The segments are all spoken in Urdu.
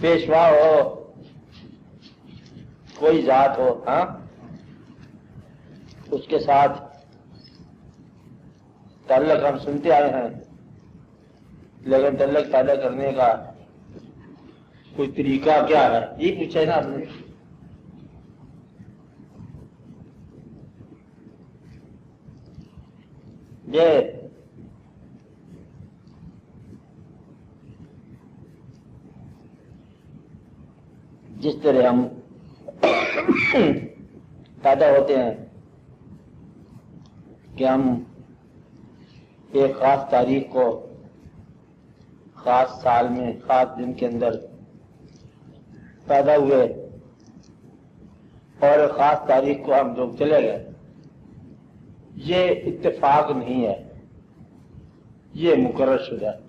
پیشوا ہو، کوئی ذات ہو، ہاں اس کے ساتھ تعلق ہم سنتے آئے ہیں، لیکن تعلق پیدا کرنے کا کوئی طریقہ کیا ہے، یہ پوچھا ہے نا آپ نے۔ یہ جس طرح ہم پیدا ہوتے ہیں کہ ہم ایک خاص تاریخ کو، خاص سال میں، خاص دن کے اندر پیدا ہوئے اور ایک خاص تاریخ کو ہم لوگ چلے گئے، یہ اتفاق نہیں ہے، یہ مقرر شدہ ہے۔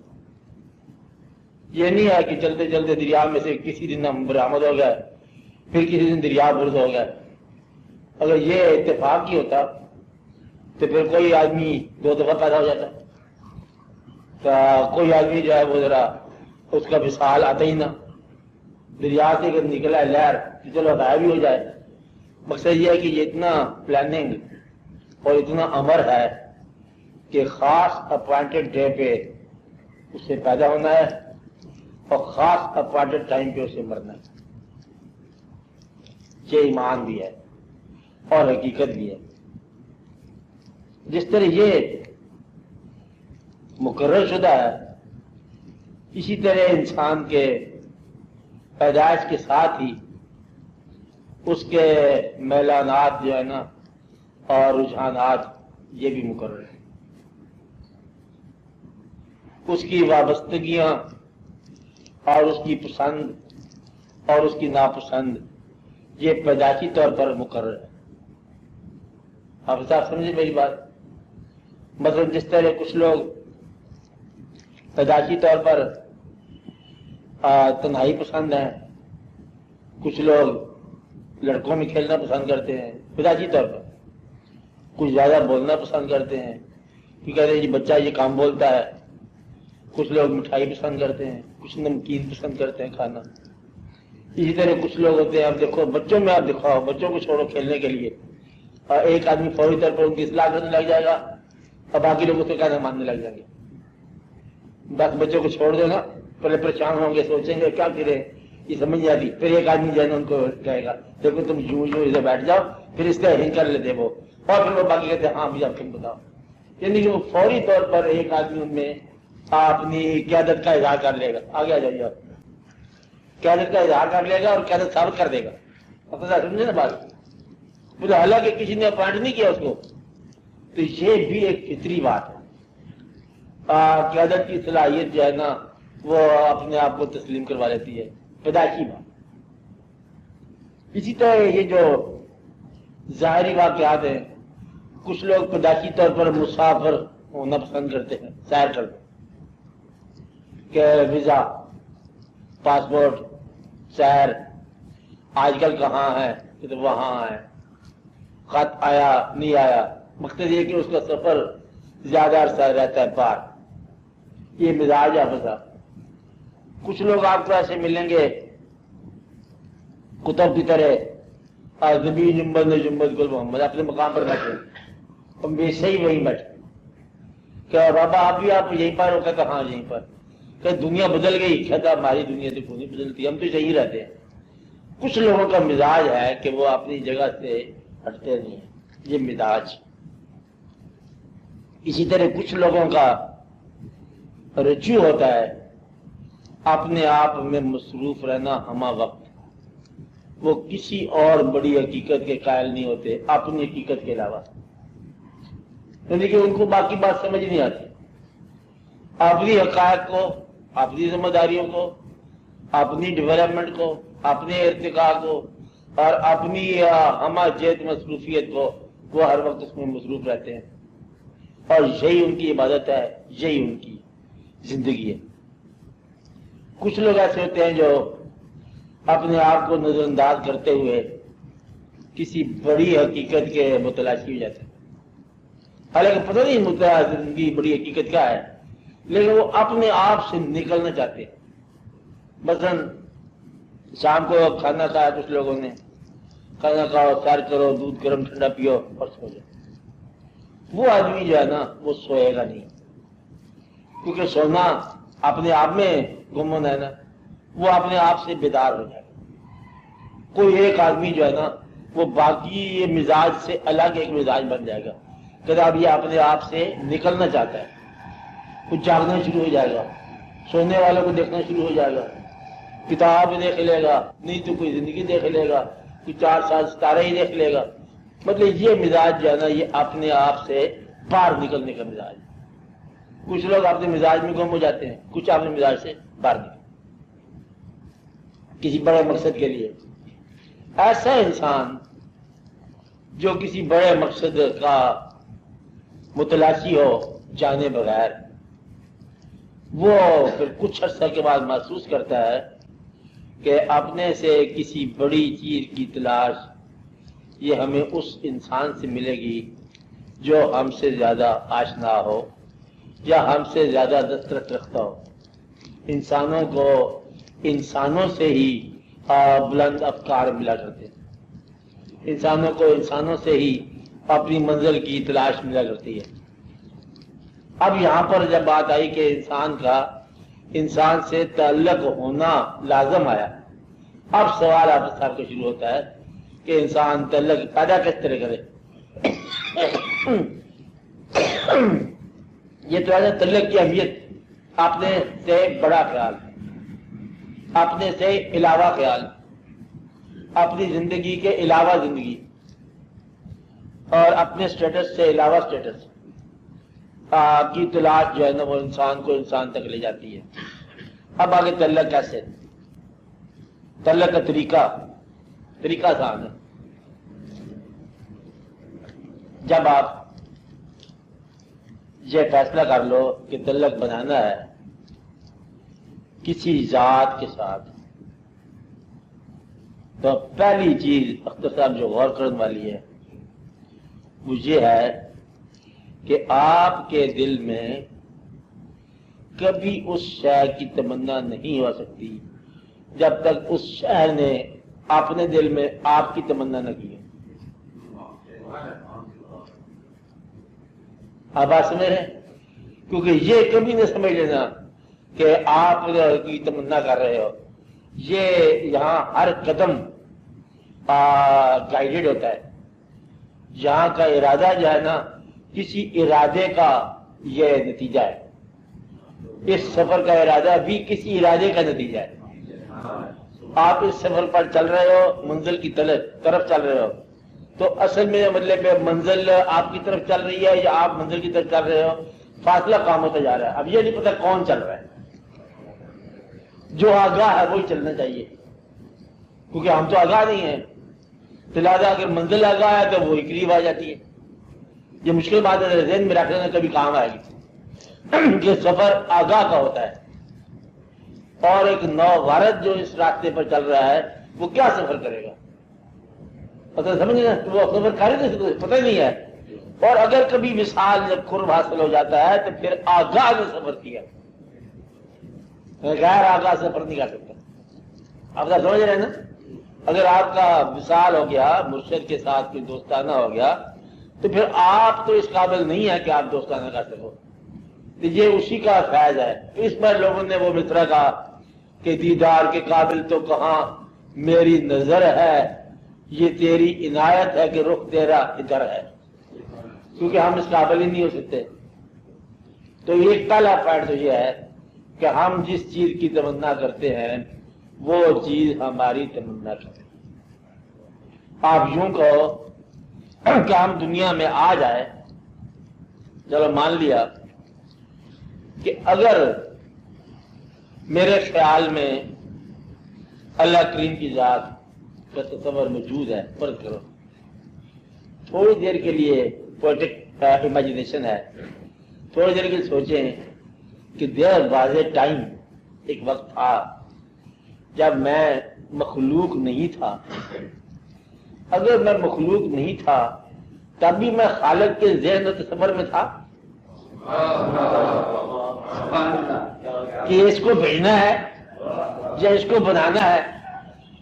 یہ نہیں ہے کہ چلتے چلتے دریا میں سے کسی دن ہم برآمد ہو گئے، پھر کسی دن دریا برد ہو گئے۔ اگر یہ اتفاق ہی ہوتا تو پھر کوئی آدمی 2 دفعہ پیدا ہو جاتا، تو کوئی آدمی جو ہے وہ ذرا اس کا وصال آتا ہی نہ، دریا سے اگر نکلا ہے لہر تو چلو غائب بھی ہو جائے۔ مقصد یہ ہے کہ یہ اتنا پلاننگ اور اتنا امر ہے کہ خاص اپوائنٹڈ ڈے پہ اسے پیدا ہونا ہے اور خاص اپوائنٹڈ ٹائم پہ اسے مرنا ہے۔ یہ ایمان بھی ہے اور حقیقت بھی ہے۔ جس طرح یہ مقرر شدہ ہے، اسی طرح انسان کے پیدائش کے ساتھ ہی اس کے میلانات جو ہے نا اور رجحانات یہ بھی مقرر ہے۔ اس کی وابستگیاں اور اس کی پسند اور اس کی ناپسند یہ پیدائشی طور پر مقرر ہے۔ آپ صاحب سمجھے میری بات؟ مثلا جس طرح کچھ لوگ پیدائشی طور پر تنہائی پسند ہیں، کچھ لوگ لڑکوں میں کھیلنا پسند کرتے ہیں پیدائشی طور پر، کچھ زیادہ بولنا پسند کرتے ہیں کہ کہتے ہیں جی بچہ یہ کام بولتا ہے، کچھ لوگ مٹھائی پسند کرتے ہیں، کچھ نمکین پسند کرتے ہیں کھانا۔ اسی طرح کچھ لوگ ہوتے ہیں، آپ دیکھو بچوں میں، آپ دکھاؤ بچوں کو چھوڑو کھیلنے کے لیے، اور ایک آدمی فوری طور پر ان کی اصلاح کرنے لگ جائے گا اور باقی لوگ اس کو کہنا ماننے لگ جائیں گے۔ بس بچوں کو چھوڑ دینا، پہلے پریشان ہوں گے، سوچیں گے کیا کرے، یہ سمجھ نہیں آتی، پھر ایک آدمی جو ہے نا ان کو کہے گا دیکھو تم یوں ادھر بیٹھ جاؤ، پھر اس طرح ہی کر لیتے وہ، اور پھر وہ باقی کہتے ہیں ہاں بھی اب تم بتاؤ۔ یعنی کہ وہ فوری طور پر ایک آدمی ان میں اپنی قیادت کا اظہار کر لے گا، آگے آ جائیے، قیادت کا اظہار کر لے گا اور قیادت ثابت کر دے گا۔ سمجھے نا بات؟ حالانکہ کسی نے اپوائنٹ نہیں کیا اس کو، تو یہ بھی ایک فطری بات ہے۔ قیادت کی صلاحیت جو ہے نا وہ اپنے آپ کو تسلیم کروا لیتی ہے، پیدائشی بات۔ اسی طرح یہ جو ظاہری واقعات ہیں، کچھ لوگ پیدائشی طور پر مسافر ہونا پسند کرتے ہیں، سیر کرتے کہ ویزا، پاسپورٹ، سیر، آج کل کہاں ہے کہ تو وہاں ہے، خط آیا نہیں آیا، مقصد یہ کہ اس کا سفر زیادہ عرصہ رہتا ہے باہر۔ یہ مزاج ہے بس۔ کچھ لوگ آپ کو ایسے ملیں گے کتب کی طرح، زبی جنبد نے جنبد گل محمد، اپنے مقام پر بیٹھے، ہم بھی صحیح وہیں بیٹھے کہ بابا آپ بھی آپ یہیں پر ہو؟ کہتا ہاں یہیں پر۔ کہ دنیا بدل گئی؟ کہتا ہماری دنیا تو کوئی نہیں بدلتی، ہم تو صحیح رہتے ہیں۔ کچھ لوگوں کا مزاج ہے کہ وہ اپنی جگہ سے ہٹتے نہیں ہیں، یہ مزاج۔ اسی طرح کچھ لوگوں کا رجوع ہوتا ہے اپنے آپ میں مصروف رہنا ہمہ وقت، وہ کسی اور بڑی حقیقت کے قائل نہیں ہوتے اپنی حقیقت کے علاوہ، یعنی کہ ان کو باقی بات سمجھ نہیں آتی۔ اپنی حقائق کو، اپنی ذمہ داریوں کو، اپنی ڈیولپمنٹ کو، اپنے ارتقاء کو اور اپنی ہمہ جہت مصروفیت کو، وہ ہر وقت اس میں مصروف رہتے ہیں، اور یہی ان کی عبادت ہے، یہی ان کی زندگی ہے۔ کچھ لوگ ایسے ہوتے ہیں جو اپنے آپ کو نظر انداز کرتے ہوئے کسی بڑی حقیقت کے متلاشی ہو جاتے ہیں، حالانکہ پتہ نہیں زندگی بڑی حقیقت کیا ہے، لیکن وہ اپنے آپ سے نکلنا چاہتے ہیں۔ مثلا شام کو کھانا کھایا کچھ لوگوں نے، کھانا کھاؤ، سیر کرو، دودھ گرم ٹھنڈا پیو اور سو جاؤ. وہ آدمی جو ہے نا وہ سوئے گا نہیں، کیونکہ سونا اپنے آپ میں گم ہونا ہے نا، وہ اپنے آپ سے بیدار ہو جائے گا. کوئی ایک آدمی جو ہے نا وہ باقی یہ مزاج سے الگ ایک مزاج بن جائے گا کہ اب یہ اپنے آپ سے نکلنا چاہتا ہے، کچھ جاگنا شروع ہو جائے گا، سونے والوں کو دیکھنا شروع ہو جائے گا، کتاب دیکھ لے گا، نہیں تو کوئی زندگی دیکھ لے گا، کوئی 4 سال ستارے ہی دیکھ لے گا. مطلب یہ مزاج جو ہے نا یہ اپنے آپ سے باہر نکلنے کا مزاج. کچھ لوگ اپنے مزاج میں گم ہو جاتے ہیں، کچھ اپنے مزاج سے باہر نکلتے کسی بڑے مقصد کے لیے. ایسا انسان جو کسی بڑے مقصد کا متلاشی ہو جانے بغیر، وہ پھر کچھ عرصہ کے بعد محسوس کرتا ہے کہ اپنے سے کسی بڑی چیز کی تلاش یہ ہمیں اس انسان سے ملے گی جو ہم سے زیادہ آشنا ہو یا ہم سے زیادہ دسترس رکھتا ہو. انسانوں کو انسانوں سے ہی بلند افکار ملا کرتے ہیں، انسانوں کو انسانوں سے ہی اپنی منزل کی تلاش ملا کرتی ہے. اب یہاں پر جب بات آئی کہ انسان کا انسان سے تعلق ہونا لازم آیا، اب سوال آپ صاحب کا شروع ہوتا ہے کہ انسان تعلق پیدا کس طرح کرے. یہ تو ہے تعلق کی اہمیت، اپنے سے بڑا خیال، اپنے سے علاوہ خیال، اپنی زندگی کے علاوہ زندگی، اور اپنے سٹیٹس سے علاوہ سٹیٹس کی تلاش جو ہے نا وہ انسان کو انسان تک لے جاتی ہے. اب آگے تعلق کیسے، تعلق کا طریقہ آسان ہے. جب آپ یہ فیصلہ کر لو کہ تعلق بنانا ہے کسی ذات کے ساتھ، تو پہلی چیز اختر صاحب جو غور کرنے والی ہے وہ یہ ہے کہ آپ کے دل میں کبھی اس شے کی تمنا نہیں ہو سکتی جب تک اس شے نے اپنے دل میں آپ کی تمنا نہ کی. آپ بات سمجھ رہے ہیں؟ کیونکہ یہ کبھی نہ سمجھ لینا کہ آپ کی تمنا کر رہے ہو. یہ یہاں ہر قدم گائیڈڈ ہوتا ہے. یہاں کا ارادہ جو ہے نا کسی ارادے کا یہ نتیجہ ہے. اس سفر کا ارادہ بھی کسی ارادے کا نتیجہ ہے. آپ اس سفر پر چل رہے ہو، منزل کی طرف چل رہے ہو، تو اصل میں مطلب منزل آپ کی طرف چل رہی ہے یا آپ منزل کی طرف چل رہے ہو، فاصلہ کام ہوتا جا رہا ہے. اب یہ نہیں پتا کون چل رہا ہے. جو آگاہ ہے وہی چلنا چاہیے، کیونکہ ہم تو آگاہ نہیں ہیں. لہٰذا اگر منزل آگاہ ہے تو وہی قریب آ جاتی ہے. یہ مشکل بات ہے، ذہن میں رکھنے کبھی کام آئے گی. یہ سفر آگاہ کا ہوتا ہے، اور ایک نووارد جو اس راستے پر چل رہا ہے وہ کیا سفر کرے گا پتہ سمجھ نا، وہ سفر کھا رہے تھے پتہ نہیں ہے. اور اگر کبھی مثال جب قرب حاصل ہو جاتا ہے تو پھر آگاہ نے سفر کیا، غیر آگاہ سفر نہیں کر سکتا. آپ کا سمجھ رہے ہیں نا؟ اگر آپ کا وصال ہو گیا، مرشد کے ساتھ کوئی دوستانہ ہو گیا، تو پھر آپ تو اس قابل نہیں ہے کہ آپ دوستانہ کر سکو. یہ اسی کا فیض ہے. اس پر لوگوں نے وہ مصرع کہا کہ دیدار کے قابل تو کہاں میری نظر ہے، یہ تیری عنایت ہے کہ رخ تیرا ادھر ہے. کیونکہ ہم اس قابل ہی نہیں ہو سکتے. تو ایک پہلا پوائنٹ تو یہ ہے کہ ہم جس چیز کی تمنا کرتے ہیں وہ چیز ہماری تمنا کرتے ہیں. آپ یوں کہو کہ ہم دنیا میں آ جائے، چلو مان لیا کہ اگر میرے خیال میں اللہ کریم کی ذات کا تصور موجود ہے، فرض کرو تھوڑی دیر کے لیے پوئٹک امیجنیشن ہے، تھوڑی دیر کے لیے سوچیں کہ دیر واز اے ٹائم، ایک وقت تھا جب میں مخلوق نہیں تھا. اگر میں مخلوق نہیں تھا تب بھی میں خالق کے ذہن و تصور میں تھا کہ اس کو بھیجنا ہے یا اس کو بنانا ہے.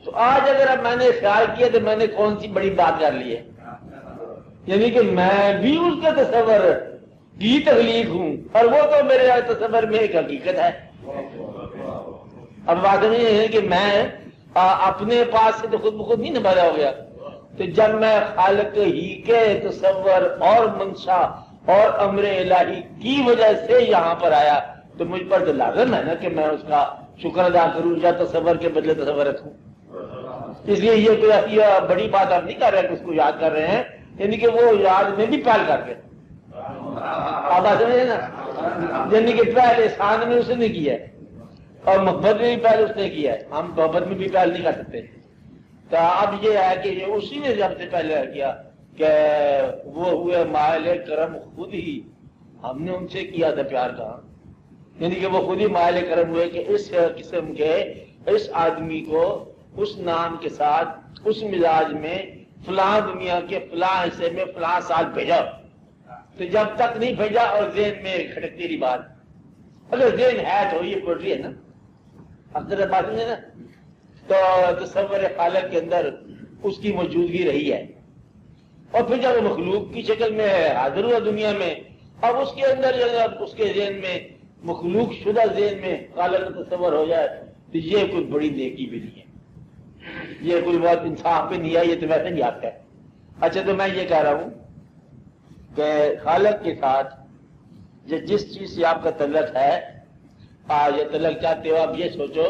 تو آج اگر اب میں نے خیال کیا تو میں نے کون سی بڑی بات کر لی ہے، یعنی کہ میں بھی اس کا تصور کی تخلیق ہوں اور وہ تو میرے تصور میں ایک حقیقت ہے۔ اب بات نہیں ہے کہ میں اپنے پاس سے تو خود بخود نہیں نبھایا ہو گیا، تو جب میں خالق ہی کے تصور اور منشا اور امر الہی کی وجہ سے یہاں پر آیا تو مجھ پر تو لازم ہے نا کہ میں اس کا شکر ادا کروں یا تصور کے بدلے تصور رکھوں۔ اس لیے یہ کوئی ایسی بڑی بات آپ نہیں کر رہے کہ اس کو یاد کر رہے ہیں، یعنی کہ وہ یاد میں بھی پہل کر کے آپ سمجھے نا، یعنی کہ پہلے احسان میں اس نے کیا ہے اور محبت میں بھی پہل اس نے کیا ہے، ہم محبت میں بھی پہل نہیں کر سکتے۔ تو اب یہ ہے کہ یہ اسی نے سب سے پہلے کیا کہ وہ ہوئے مائل کرم خود ہی، ہم نے ان سے کیا تھا پیار کا، یعنی کہ وہ خود ہی مائل کرم ہوئے کہ اس قسم کے اس آدمی کو اس نام کے ساتھ اس مزاج میں فلاں دنیا کے فلاں حصے میں فلاں سال بھیجا۔ تو جب تک نہیں بھیجا اور ذہن میں کھٹکتی رہی بات، اگر ذہن ہے تو یہ پوٹری ہے نا، اکثر بات ہے نا، تو تصور خالق کے اندر اس کی موجودگی رہی ہے، اور پھر جب مخلوق کی شکل میں حاضر ہوا دنیا میں، اب اس کے اندر اس کے ذہن میں مخلوق شدہ ذہن میں خالق کا تصور ہو جائے تو یہ کوئی بڑی نیکی بھی نہیں ہے، یہ کوئی بہت انصاف بھی نہیں ہے، یہ تو ویسے نہیں آتا ہے۔ اچھا تو میں یہ کہہ رہا ہوں کہ خالق کے ساتھ جس چیز سے آپ کا تعلق ہے، یہ تعلق چاہتے ہو آپ یہ سوچو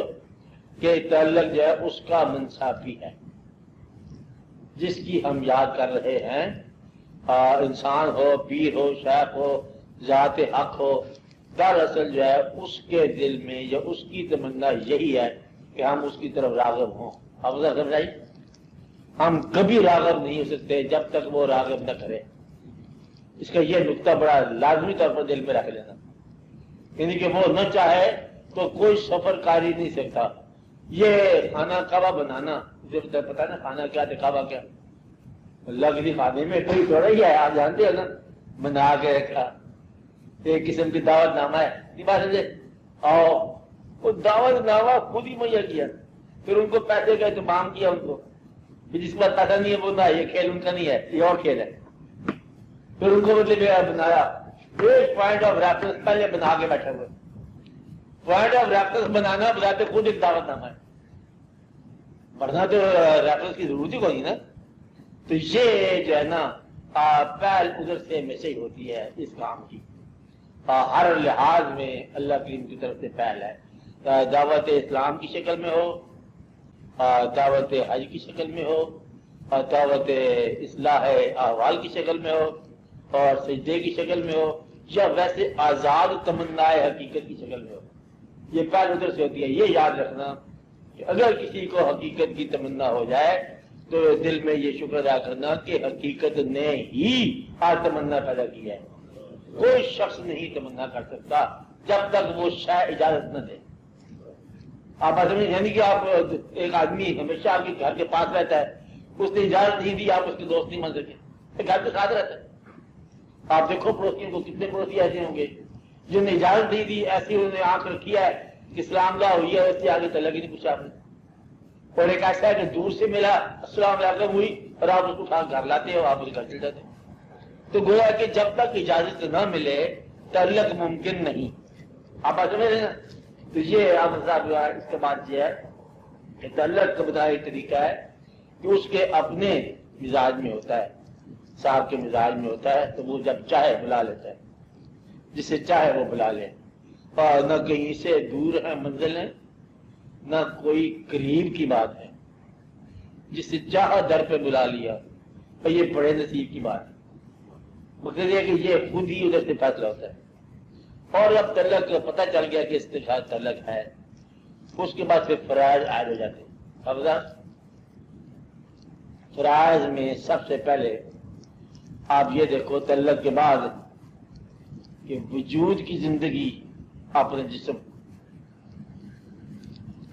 کہ تعلق جو ہے اس کا منصافی ہے، جس کی ہم یاد کر رہے ہیں، انسان ہو، پیر ہو، شیخ ہو، ذات حق ہو، دراصل جو ہے اس کے دل میں یا اس کی تمنا یہی ہے کہ ہم اس کی طرف راغب ہوں۔ اب سمجھائی، ہم کبھی راغب نہیں ہو سکتے جب تک وہ راغب نہ کرے۔ اس کا یہ نقطہ بڑا لازمی طور پر دل میں رکھ لینا، یعنی کہ وہ نہ چاہے تو کوئی سفر کاری نہیں سکتا۔ یہ کھانا کعبہ بنانا، پتا نا کھانا کیا تھا کعبہ کیا، لگنی کھانے میں کوئی تھوڑا ہی ہے، آپ جانتے ہیں نا، بنا کے رکھا، ایک قسم کی دعوت نامہ ہے، نہیں بات سمجھے، اور وہ دعوت نامہ خود ہی مہیا کیا، پھر ان کو پیسے کا اہتمام کیا، ان کو جس کا پیسہ نہیں ہے وہ نہ، یہ کھیل ان کا نہیں ہے، یہ اور کھیل ہے، پھر ان کو مطلب بنایا ایک پوائنٹ آف ریفرنس پہلے بنا کے بیٹھے ہوئے۔ پوائنٹ آف ریفرنس بنانا بتاتے خود ایک دعوت نامہ ہے، پڑھنا تو ریفرنس کی ضرورت ہی کوئی نا۔ تو یہ جو ہے نا پہل ادھر سے ہمیشہ ہی ہوتی ہے اس کام کی، ہر لحاظ میں اللہ کریم کی طرف سے پہل ہے، دعوت اسلام کی شکل میں ہو، دعوت حج کی شکل میں ہو، دعوت اصلاح احوال کی شکل میں ہو، اور سجدے کی شکل میں ہو، یا ویسے آزاد تمنا حقیقت کی شکل میں ہو، یہ پہل ادھر سے ہوتی ہے۔ یہ یاد رکھنا کہ اگر کسی کو حقیقت کی تمنا ہو جائے تو دل میں یہ شکر ادا کرنا کہ حقیقت نے ہی تمنا پیدا کی ہے، کوئی شخص نہیں تمنا کر سکتا جب تک وہ شے اجازت نہ دے۔ آپ یعنی کہ آپ ایک آدمی ہمیشہ آپ کے گھر کے پاس رہتا ہے، اس نے اجازت نہیں دی، آپ اس کے دوست نہیں بن سکے، گھر کے ساتھ رہتا ہے۔ آپ دیکھو پڑوسیوں کو، کتنے پڑوسی ایسے ہوں گے جن نے اجازت نہیں دی، ایسی انہوں نے آنکھ رکھی ہے کہ اسلام کا ہوئی ہے، اس سے آگے تعلق ہی نہیں پوچھا آپ نے۔ اور ایک ایسا ہے کہ دور سے ملا، السلام علیکم ہوئی، اور آپ اس کو اٹھا گھر لاتے ہو، آپ اس گھر چل جاتے ہیں۔ تو گویا کہ جب تک اجازت نہ ملے تعلق ممکن نہیں۔ آپ سمجھ رہے ہیں نا؟ تو یہ آپ صاحب اس کے بعد یہ ہے کہ تعلق کا بتایا طریقہ ہے کہ اس کے اپنے مزاج میں ہوتا ہے، صاحب کے مزاج میں ہوتا ہے، تو وہ جب چاہے بلا لیتا ہے، جسے چاہے وہ بلا لے، اور نہ کہیں سے دور ہے منزل ہے، نہ کوئی قریب کی بات ہے، جسے چاہا در پہ بلا لیا، اور یہ بڑے نصیب کی بات ہے۔ مقصد یہ کہ یہ خود ہی ادھر سے فیصلہ ہوتا ہے، اور اب تعلق پتہ چل گیا کہ اس کے ساتھ تعلق ہے، اس کے بعد پھر فرائض عائد ہو جاتے ہیں۔ اب فرائض میں سب سے پہلے آپ یہ دیکھو تعلق کے بعد کہ وجود کی زندگی، اپنے جسم،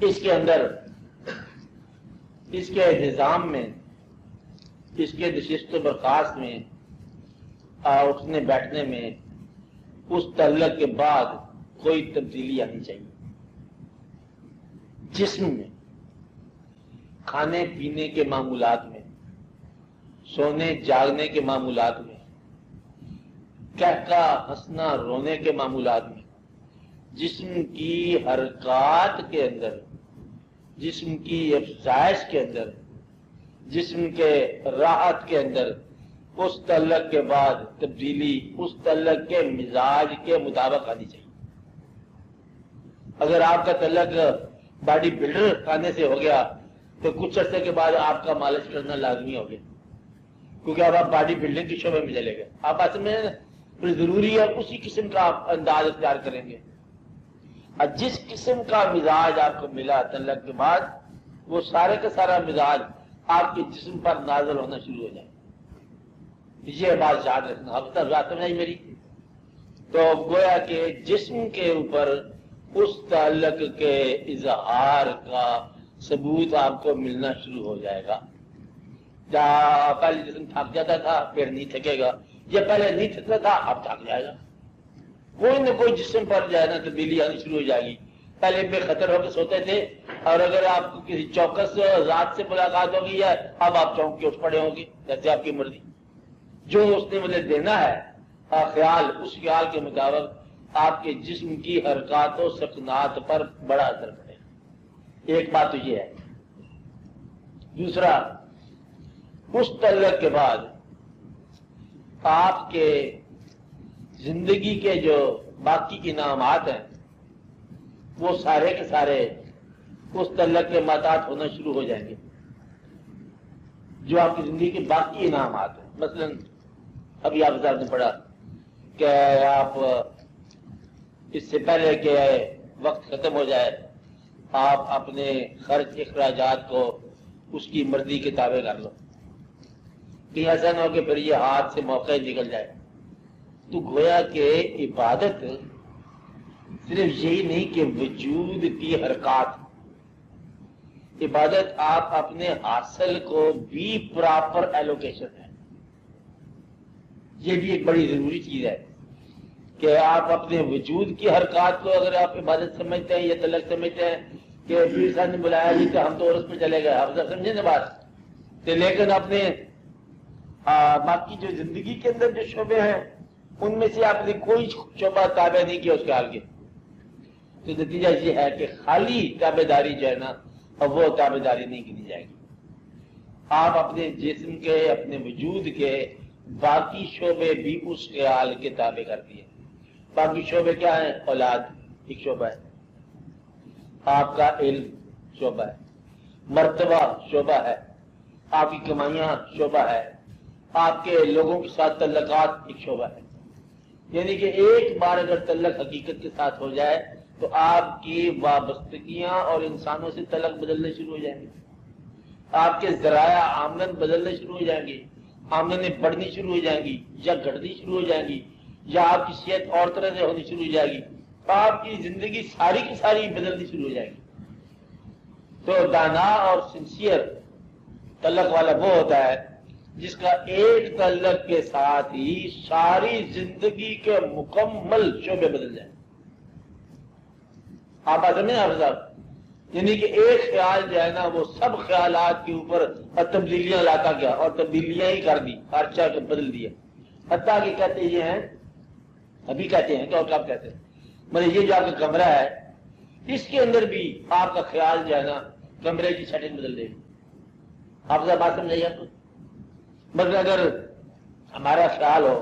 اس کے اندر، اس کے نظام میں، اس کے نشست و برخاست میں، اٹھنے بیٹھنے میں، اس تعلق کے بعد کوئی تبدیلی آنی چاہیے۔ جسم میں کھانے پینے کے معمولات میں، سونے جاگنے کے معمولات میں، کہکا ہنسنا رونے کے معمولات میں، جسم کی حرکات کے اندر، جسم کی افزائش کے اندر، جسم کے راحت کے اندر، اس تعلق کے بعد تبدیلی اس تعلق کے مزاج کے مطابق آنی چاہیے۔ اگر آپ کا تعلق باڈی بلڈر کھانے سے ہو گیا تو کچھ عرصے کے بعد آپ کا مالش کرنا لازمی ہو گیا، کیونکہ اب آپ باڈی بلڈنگ کے شعبے میں چلے گئے۔ آپ اصل میں پھر ضروری ہے اسی قسم کا آپ انداز اختیار کریں گے، اور جس قسم کا مزاج آپ کو ملا تعلق کے بعد، وہ سارے کا سارا مزاج آپ کے جسم پر نازل ہونا شروع ہو جائے۔ یہ بات یاد رکھنا، اب تک بات سمجھ میری؟ تو گویا کہ جسم کے اوپر اس تعلق کے اظہار کا ثبوت آپ کو ملنا شروع ہو جائے گا۔ جہاں پہلے جسم تھک جاتا تھا پھر نہیں تھکے گا، یا پہلے نہیں تھکتا تھا اب تھک جائے گا۔ کوئی نہ کوئی جسم پر جو ہے نا تبدیلی آنی شروع ہو جائے گی۔ پہلے بے خطر ہو کے سوتے تھے، اور اگر آپ کو کسی چوکس ذات سے ملاقات ہوگی ہے، اب آپ چونک کے اٹھ پڑے ہوں گے جیسے آپ کی مرضی۔ جو اس نے مجھے دینا ہے خیال، اس خیال کے مطابق آپ کے جسم کی حرکات و سکنات پر بڑا اثر پڑے گا۔ ایک بات تو یہ ہے۔ دوسرا، اس تعلق کے بعد آپ کے زندگی کے جو باقی انعامات ہیں وہ سارے کے سارے اس تعلق کے ماتحت ہونا شروع ہو جائیں گے۔ جو آپ کی زندگی کے باقی انعامات ہیں، مثلا ابھی آپ نے پڑھا کہ آپ اس سے پہلے کہ وقت ختم ہو جائے آپ اپنے خرچ اخراجات کو اس کی مرضی کے تابع کر لو، کہ ایسا نہ ہو کہ پھر یہ ہاتھ سے موقع نکل جائے۔ تو گویا کہ عبادت صرف یہی نہیں کہ وجود کی حرکات، عبادت آپ اپنے حاصل کو بھی پراپر ایلوکیشن ہے۔ یہ بھی ایک بڑی ضروری چیز ہے کہ آپ اپنے وجود کی حرکات کو اگر آپ عبادت سمجھتے ہیں یا تعلق سمجھتے ہیں کہ پیر صاحب نے بلایا جی تو ہم تو عرس پہ چلے گئے، آپ سمجھے نا بات، تو لیکن اپنے باقی جو زندگی کے اندر جو شعبے ہیں ان میں سے آپ نے کوئی شعبہ تابع نہیں کیا اس کے حال کے، تو نتیجہ یہ ہے کہ خالی تابع داری جو ہے نا اب وہ تابع داری نہیں کی جائے گی۔ آپ اپنے جسم کے، اپنے وجود کے باقی شعبے بھی اس خیال کے تابع کر دیے۔ باقی شعبے کیا ہیں؟ اولاد ایک شعبہ ہے، آپ کا علم شعبہ ہے، مرتبہ شعبہ ہے، آپ کی کمائیاں شعبہ ہے، آپ کے لوگوں کے ساتھ تعلقات ایک شعبہ ہے۔ یعنی کہ ایک بار اگر تعلق حقیقت کے ساتھ ہو جائے تو آپ کی وابستگیاں اور انسانوں سے تعلق بدلنے شروع ہو جائیں گے، آپ کے ذرائع آمدن بدلنے شروع ہو جائیں گے، آمدنیں بڑھنی شروع ہو جائیں گی یا گھٹنی شروع ہو جائیں گی، یا آپ کی صحت اور طرح سے ہونی شروع ہو جائے گی، آپ کی زندگی ساری کی ساری بدلنی شروع ہو جائے گی۔ تو دانا اور سنسیئر تعلق والا وہ ہوتا ہے جس کا ایک تعلق کے ساتھ ہی ساری زندگی کے مکمل شعبے بدل جائیں۔ آپ بات سمجھیں آپ صاحب؟ یعنی کہ ایک خیال جو ہے نا وہ سب خیالات کے اوپر تبدیلیاں لاتا گیا اور تبدیلیاں ہی کر دی، ہر چیز کو بدل دیا۔ حتیٰ کہ کہتے یہ ہیں، ابھی کہتے ہیں تو کب کہتے ہیں، مطلب یہ جو آپ کا کمرہ ہے اس کے اندر بھی آپ کا خیال جو ہے نا کمرے کی سیٹنگ بدل دے گی۔ آپ صاحب بات سمجھائیے آپ کو؟ مگر اگر ہمارا خیال ہو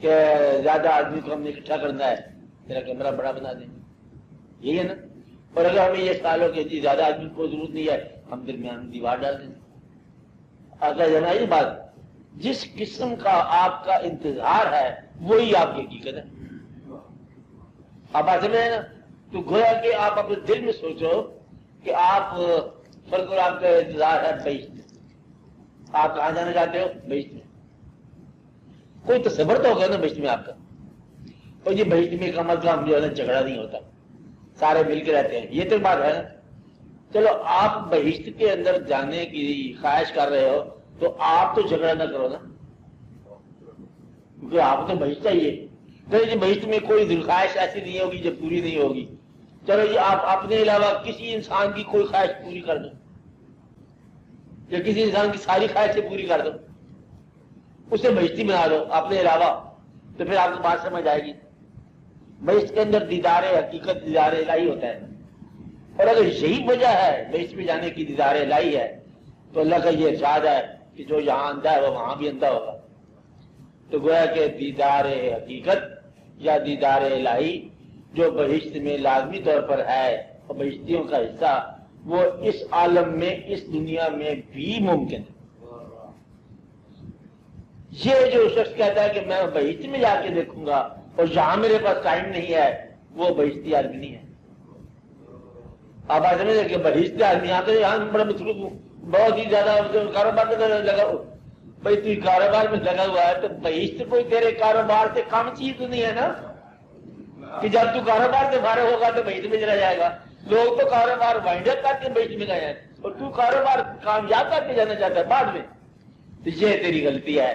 کہ زیادہ آدمی کو ہم نے اکٹھا کرنا ہے، میرا کمرہ بڑا بنا دیں، یہی ہے نا؟ اور اگر ہمیں یہ خیال ہو کہ جی زیادہ آدمی کو ضرورت نہیں ہے، ہم درمیان دیوار ڈال دیں۔ آگے جانا یہ بات، جس قسم کا آپ کا انتظار ہے وہی آپ کی حقیقت ہے۔ آپ بات سمجھیں نا؟ تو گویا کہ آپ اپنے دل میں سوچو کہ آپ فرض کرو آپ کا انتظار ہے بہشت میں، آپ کہاں جانا چاہتے ہو؟ بہشت میں۔ کوئی تصور تو ہوگا نا بہشت میں آپ کا، اور یہ بہشت میں کم از کم جو ہے نا جھگڑا نہیں ہوتا، سارے مل کے رہتے ہیں، یہ تو بات ہے نا۔ چلو آپ بہشت کے اندر جانے کی خواہش کر رہے ہو تو آپ تو جھگڑا نہ کرو نا، کیونکہ آپ تو بہشت چاہیے۔ تو یہ بہشت میں کوئی خواہش ایسی نہیں ہوگی جو پوری نہیں ہوگی۔ چلو یہ آپ اپنے علاوہ کسی انسان کی کوئی خواہش پوری کر دو، یا کسی انسان کی ساری خواہشیں پوری کر دو، اسے بہشتی بنا دو اپنے علاوہ، تو پھر آپ کو بات سمجھ آئے گی۔ بہشت کے اندر دیدار حقیقت، دیدار الہی ہوتا ہے، اور اگر یہی وجہ ہے بہشت میں جانے کی دیدار الہی ہے، تو اللہ کا یہ ارشاد ہے کہ جو یہاں اندھا ہے وہ وہاں بھی اندھا ہوگا۔ تو گویا کہ دیدار حقیقت یا دیدار الہی جو بہشت میں لازمی طور پر ہے اور بہشتیوں کا حصہ، وہ اس عالم میں، اس دنیا میں بھی ممکن ہے۔ یہ جو شخص کہتا ہے کہ میں بہشت میں جا کے دیکھوں گا اور یہاں میرے پاس ٹائم نہیں ہے، وہ بہشتی آدمی نہیں ہے۔ آپ آج سمجھے کہ بہشتی آدمی یہاں بڑا مصروف ہوں، بہت ہی زیادہ کاروبار میں لگا ہوں۔ بھائی تو کاروبار میں لگا ہوا ہے تو بہشت کوئی تیرے کاروبار سے کم چیز تو نہیں ہے نا، کہ جب تو کاروبار سے فارغ ہوگا تو بہشت میں چلا جائے گا۔ لوگ تو کاروبار وائنڈ اپ کر کے بہشت میں گئے ہیں، اور تو کاروبار کامیاب کر کے جانا چاہتا ہے بعد میں۔ تو یہ تیری غلطی ہے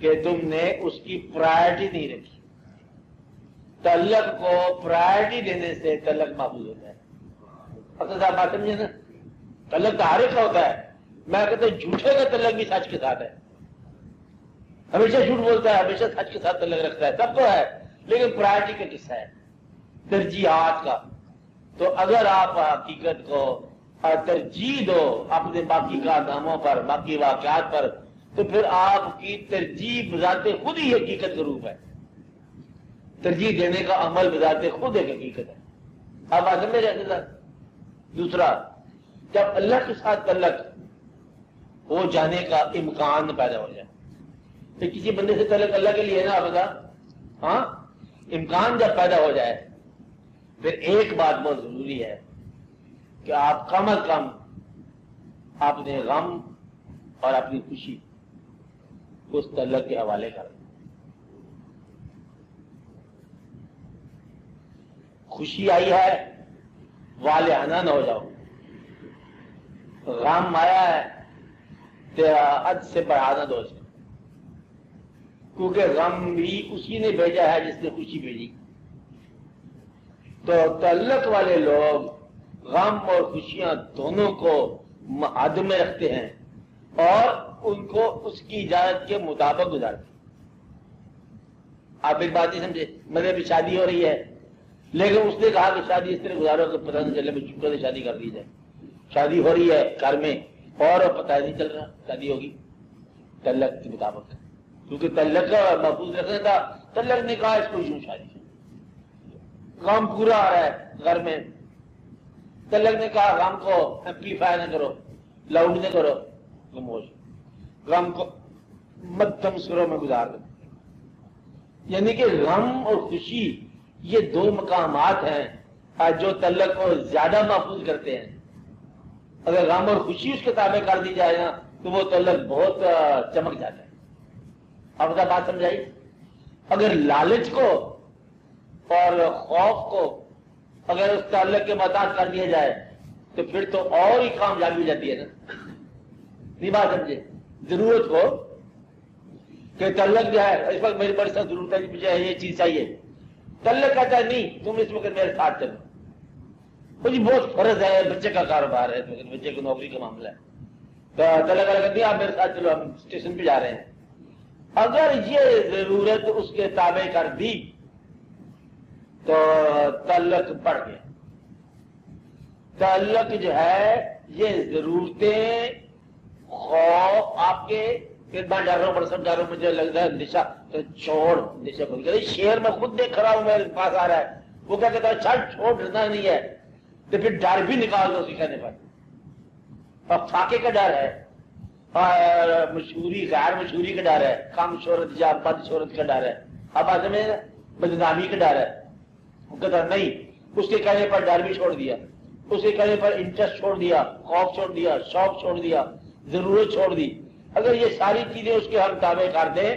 کہ تم نے اس کی پرائرٹی نہیں رکھی۔ تعلق کو پرائرٹی دینے سے تعلق محفوظ ہوتا ہے۔ اصل صاحب بات سمجھے نا، تعلق تو ہر ایک کا ہوتا ہے۔ میں کہتا ہوں جھوٹے کا تعلق بھی سچ کے ساتھ ہے، ہمیشہ جھوٹ بولتا ہے، ہمیشہ سچ کے ساتھ تعلق رکھتا ہے، سب کو ہے، لیکن پرائرٹی کا قصہ ہے، ترجیحات کا۔ تو اگر آپ حقیقت کو ترجیح دو اپنے باقی کارناموں پر، باقی واقعات پر، تو پھر آپ کی ترجیح بذات خود ہی حقیقت کا روپ ہے۔ ترجیح دینے کا عمل بذات خود ایک حقیقت ہے۔ آپ آج میں رہتے تھا۔ دوسرا، جب اللہ کے ساتھ تعلق ہو جانے کا امکان پیدا ہو جائے، تو کسی بندے سے تعلق اللہ کے لیے نا آپ بتا، ہاں، امکان جب پیدا ہو جائے، پھر ایک بات بہت ضروری ہے کہ آپ کم از کم اپنے غم اور اپنی خوشی اس تعلق کے حوالے کر دیں۔ خوشی آئی ہے والہانہ نہ ہو جاؤ، غم آیا ہے تو حد سے بڑھا نہ دو، کیونکہ غم بھی اسی نے بھیجا ہے جس نے خوشی بھیجی۔ تو تعلق والے لوگ غم اور خوشیاں دونوں کو حد میں رکھتے ہیں اور ان کو اس کی اجازت کے مطابق گزارتے ہیں۔ آپ ایک بات نہیں سمجھے، میرے بھی شادی ہو رہی ہے، لیکن اس نے کہا کہ شادی اس طرح گزارو کہ پتہ نہیں چلے، میں چپکے سے شادی کر دی جائے۔ شادی ہو رہی ہے گھر میں اور پتہ نہیں چل رہا شادی ہوگی، تعلق کے مطابق، کیونکہ تعلق کا محفوظ رکھنا تھا۔ تعلق نے کہا اس کو یوں شادی، غم پورا آ رہا ہے گھر میں، تعلق نے کہا غم کو ایمپلیفائی نہ کرو، لاؤڈ نہ کرو، خاموش، غم کو مدھم سروں میں گزار دو۔ یعنی کہ غم اور خوشی یہ دو مقامات ہیں جو تعلق کو زیادہ محفوظ کرتے ہیں۔ اگر غم اور خوشی اس کے تابع کر دی جائے نا تو وہ تعلق بہت چمک جاتا ہے۔ اب بات سمجھائی؟ اگر لالچ کو اور خوف کو اگر اس تعلق کے محتاج کر دیا جائے تو پھر تو اور ہی کامیابی ہو جاتی ہے نا، نہیں بات سمجھے؟ ضرورت ہو کہ تعلق جو ہے اس وقت میری بڑی سخت ضرورت ہے، مجھے یہ چیز چاہیے، تعلق کہتا ہے نہیں تم اس وقت میرے ساتھ چلو، مجھے بہت فرض ہے، بچے کا کاروبار ہے، بچے کو نوکری کا معاملہ ہے، تو تعلق کہتی ہے آپ میرے ساتھ چلو، ہم اسٹیشن پہ جا رہے ہیں۔ اگر یہ ضرورت اس کے تابع کر دی تو تعلق بڑھ گیا۔ تعلق جو ہے یہ ضرورتیں، خوف آپ کے، پھر میں ڈر رہا ہوں، بڑا سب ڈر رہا ہوں، مجھے لگ رہا ہے نشا، تو چھوڑ نشا کو۔ شیر میں خود دیکھ رہا ہوں، میرے پاس آ رہا ہے، وہ کیا کہتا ہے چھڑ چھوڑ ڈرنا نہیں ہے، تو پھر ڈر بھی نکال دو اسی کہنے پر۔ اور فاقے کا ڈر ہے، اور مشہوری غیر مشہوری کا ڈر ہے، کم شہرت یا بد شہرت کا ڈر ہے، اب آج میں بدنامی کا ڈر ہے۔ وہ کہتا نہیں، اس کے کہنے پر ڈر بھی چھوڑ دیا، اس کے کہنے پر انٹرسٹ چھوڑ دیا، خوف چھوڑ دیا، شوق چھوڑ دیا، ضرورت چھوڑ دی۔ اگر یہ ساری چیزیں اس کے ہم تابع کر دیں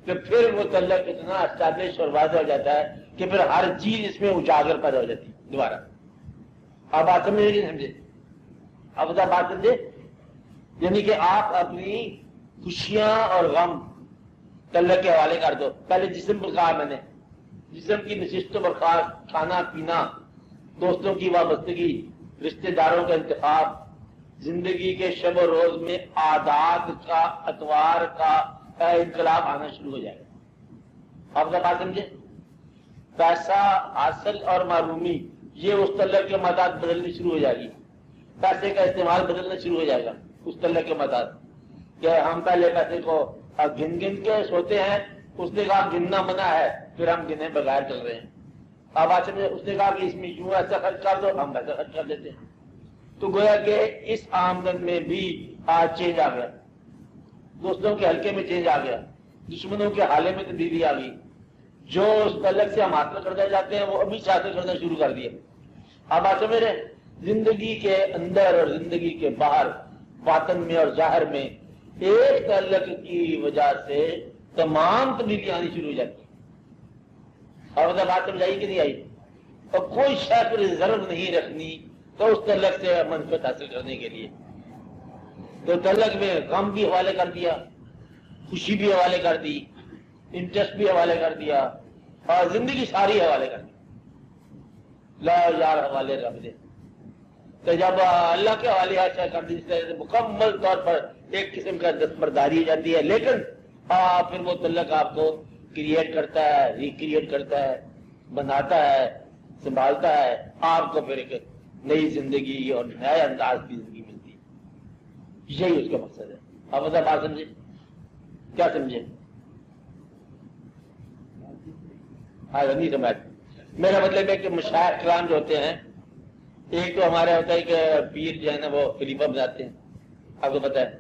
تو پھر وہ تعلق اتنا اسٹیبلش اور واضح ہو جاتا ہے کہ پھر ہر چیز اس میں اجاگر پیدا ہو جاتی ہے دوبارہ۔ آپ بات سمجھے نہیں سمجھے؟ اب بات سمجھے؟ یعنی کہ آپ اپنی خوشیاں اور غم تعلق کے حوالے کر دو۔ پہلے جسم پر کہا میں نے، جسم کی نشست و برخاست، کھانا پینا، دوستوں کی وابستگی، رشتہ داروں کا انتخاب، زندگی کے شب و روز میں عادات کا، اطوار کا انقلاب آنا شروع ہو جائے گا۔ آپ کا بات سمجھے؟ پیسہ حاصل اور معلومی یہ اس طلب کے مداد بدلنی شروع ہو جائے گی، پیسے کا استعمال بدلنا شروع ہو جائے گا اس طلب کے مداد، کہ ہم پہلے پیسے کو گن کے سوتے ہیں، اس نے کہا گننا منع ہے، پھر ہم گنے بغیر چل رہے ہیں۔ اب آج اس نے کہا کہ اس میں یوں ایسا خرچ کر دو، ہم ایسا خرچ کر دیتے ہیں۔ تو گویا کہ اس آمدن میں بھی آج چینج آ گیا، دوستوں کے حلقے میں چینج آ گیا، دشمنوں کے حالے میں تبدیلی آ گئی۔ جو اس تعلق سے ہم حاصل کرنا چاہتے ہیں وہ ابھی سے حاصل کرنا شروع کر دیا۔ اب آج میرے زندگی کے اندر اور زندگی کے باہر، باطن میں اور ظاہر میں ایک تعلق کی وجہ سے تمام تبدیلیاں آنی شروع ہو جاتی ہیں۔ اور بات سمجھائی کہ نہیں آئی؟ اور کوئی شے پر ریزرو نہیں رکھنی تو اس تعلق سے منفعت حاصل کرنے کے لیے، تو تعلق میں غم بھی حوالے کر دیا، خوشی بھی حوالے کر دی، انٹرسٹ بھی حوالے کر دیا، اور زندگی ساری حوالے کر دی۔ لا یار حوالے رکھ دے، تو جب اللہ کے حوالے اچھا کر دی، اس طرح سے مکمل طور پر ایک قسم کا دستبرداری ہو جاتی ہے، لیکن پھر وہ تعلق آپ کو کریٹ کرتا ہے، ریکریٹ کرتا ہے، بناتا ہے، سنبھالتا ہے، آپ کو پھر ایک نئی زندگی اور نئے انداز کی زندگی ملتی ہے۔ یہی اس کا مقصد ہے۔ آپ بات سمجھے؟ کیا سمجھے؟ ہاں نہیں سمجھ۔ میرا مطلب ہے کہ مشائخ کرام جو ہوتے ہیں، ایک تو ہمارے ہوتا ہے کہ پیر جو ہے نا وہ خلیفہ بناتے ہیں، آپ کو پتا ہے۔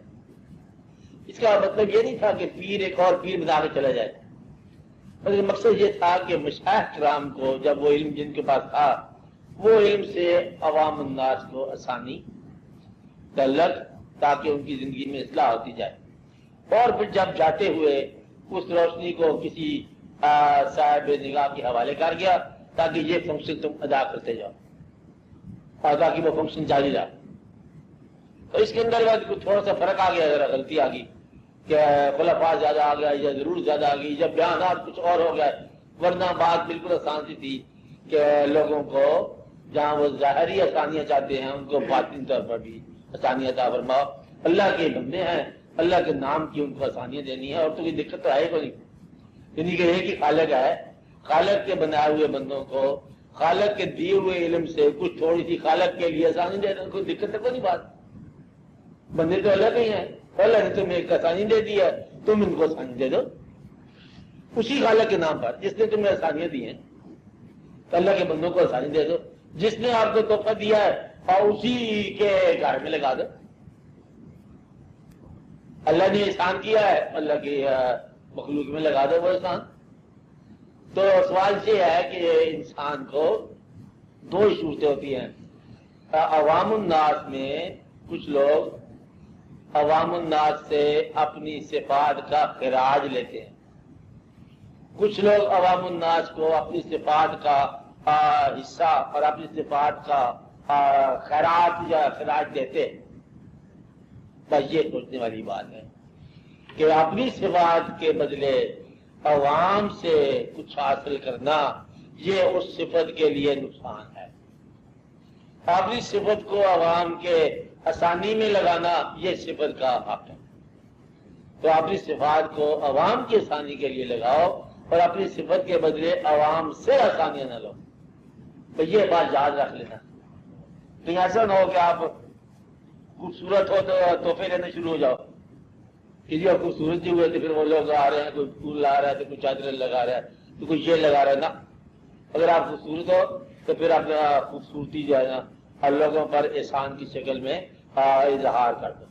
اس کا مطلب یہ نہیں تھا کہ پیر ایک اور پیر بنا کے چلا جائے، بلکہ مقصد یہ تھا کہ مشائخ کرام کو جب وہ علم جن کے پاس تھا، وہ علم سے عوام الناس کو آسانی تعلق، تاکہ ان کی زندگی میں اصلاح ہوتی جائے، اور پھر جب جاتے ہوئے اس روشنی کو کسی صاحب نگاہ کے حوالے کر گیا تاکہ یہ فنکشن تم ادا کرتے جاؤ، اور تاکہ وہ فنکشن جاری رہا۔ تو اس کے اندر تھوڑا سا فرق آ گیا، ذرا غلطی آ گئی کہ خلفاء زیادہ آ گیا یا ضرور زیادہ آ گئی، جب بیانات کچھ اور ہو گیا، ورنہ بات بالکل آسان سی تھی کہ لوگوں کو جہاں وہ ظاہری آسانیاں چاہتے ہیں ان کو باطنی طور پر بھی آسانیاں عطا فرماؤ۔ اللہ کے بندے ہیں، اللہ کے نام کی ان کو آسانیاں دینی ہے، اور تو کوئی دقت تو ہے کوئی نہیں، یعنی کہ ایک ہی خالق ہے، خالق کے بنائے ہوئے بندوں کو خالق کے دیے ہوئے علم سے کچھ تھوڑی سی خالق کے لیے آسانی دے دینا، کوئی دقت ہے کوئی نہیں بات۔ بندے تو اللہ کے ہی ہیں، اللہ نے تمہیں ایک آسانی دے دی ہے، تم ان کو آسانی دے دو اسی خالق کے نام پر جس نے تمہیں آسانیاں دی ہیں، تو اللہ کے بندوں کو آسانی دے دو، جس نے آپ کو تحفہ دیا ہے اور اسی کے گھر میں لگا دو۔ اللہ نے احسان کیا ہے، اللہ کی مخلوق میں لگا دو وہ احسان۔ تو سوال یہ ہے کہ انسان کو دو ہی صورتیں ہوتی ہیں۔ عوام الناس میں کچھ لوگ عوام الناس سے اپنی صفات کا خراج لیتے ہیں، کچھ لوگ عوام الناس کو اپنی صفات کا حصہ اور اپنی صفات کا خیرات یا خراج دیتے ہیں۔ بس یہ سوچنے والی بات ہے کہ اپنی صفات کے بدلے عوام سے کچھ حاصل کرنا یہ اس صفت کے لیے نقصان ہے، اپنی صفت کو عوام کے آسانی میں لگانا یہ صفت کا حق ہے۔ تو اپنی صفات کو عوام کی آسانی کے لیے لگاؤ اور اپنی صفت کے بدلے عوام سے آسانیاں نہ لو۔ تو یہ بات یاد رکھ لینا، کہیں ایسا نہ ہو کہ آپ خوبصورت ہو تو تحفے لینے شروع ہو جاؤ کہ جی آپ خوبصورت جی ہوئے تو پھر وہ لوگ آ رہے ہیں، کوئی پھول لا رہا ہے تو کوئی چادر لگا رہا ہے تو کوئی یہ لگا رہا ہے نا۔ اگر آپ خوبصورت ہو تو پھر آپ خوبصورتی جو ہے نا اور لوگوں پر احسان کی شکل میں اظہار کر دو،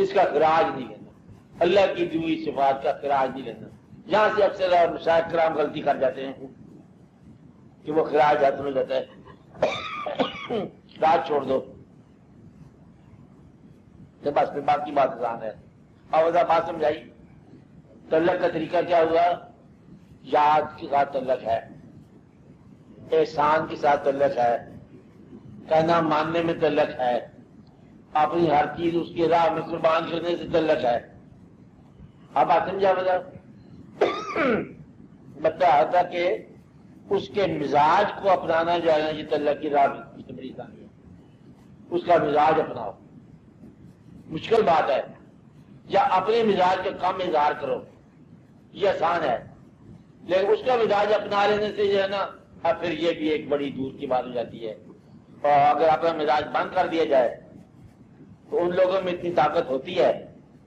اس کا خراج نہیں لینا، اللہ کی دی ہوئی صفات کا خراج نہیں لینا۔ یہاں سے اکثر مشائخ کرام غلطی کر جاتے ہیں کہ وہ خراج حاصل ہو جاتا ہے، خراج چھوڑ دو تو بس پھر باقی بات آسان ہے۔ اور بات سمجھائی؟ تعلق کا طریقہ کیا ہوا؟ یاد کے ساتھ تعلق ہے، احسان کے ساتھ تعلق ہے، کہنا ماننے میں تعلق ہے، اپنی ہر چیز اس کی راہ میں قربان کرنے سے تعلق ہے۔ اب بات سمجھا؟ بتا تھا کہ اس کے مزاج کو اپنانا جو ہے نا یہ تعلق کی راہ میں بڑی آسانی ہے۔ اس کا مزاج اپناؤ، مشکل بات ہے، یا اپنے مزاج کا کم اظہار کرو، یہ آسان ہے، لیکن اس کا مزاج اپنا لینے سے جو ہے نا اب پھر یہ بھی ایک بڑی دور کی بات ہو جاتی ہے۔ اور اگر اپنا مزاج بند کر دیا جائے تو ان لوگوں میں اتنی طاقت ہوتی ہے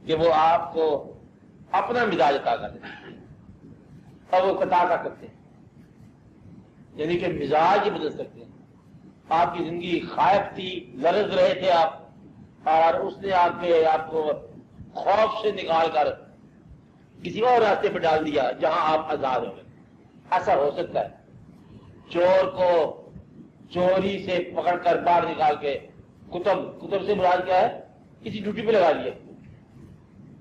کہ وہ آپ کو اپنا مزاج عطا کر دیتے ہیں اور وہ قطع کر سکتے ہیں، یعنی کہ مزاج ہی بدل سکتے ہیں۔ آپ کی زندگی خائف تھی، لرز رہے تھے آپ، اور اس نے آپ کو خوف سے نکال کر کسی اور راستے پہ ڈال دیا جہاں آپ آزاد ہو گئے۔ ایسا ہو سکتا ہے۔ چور کو چوری سے پکڑ کر باہر نکال کے کتب سے مراد کیا ہے؟ کسی ڈیوٹی پہ لگا دیا،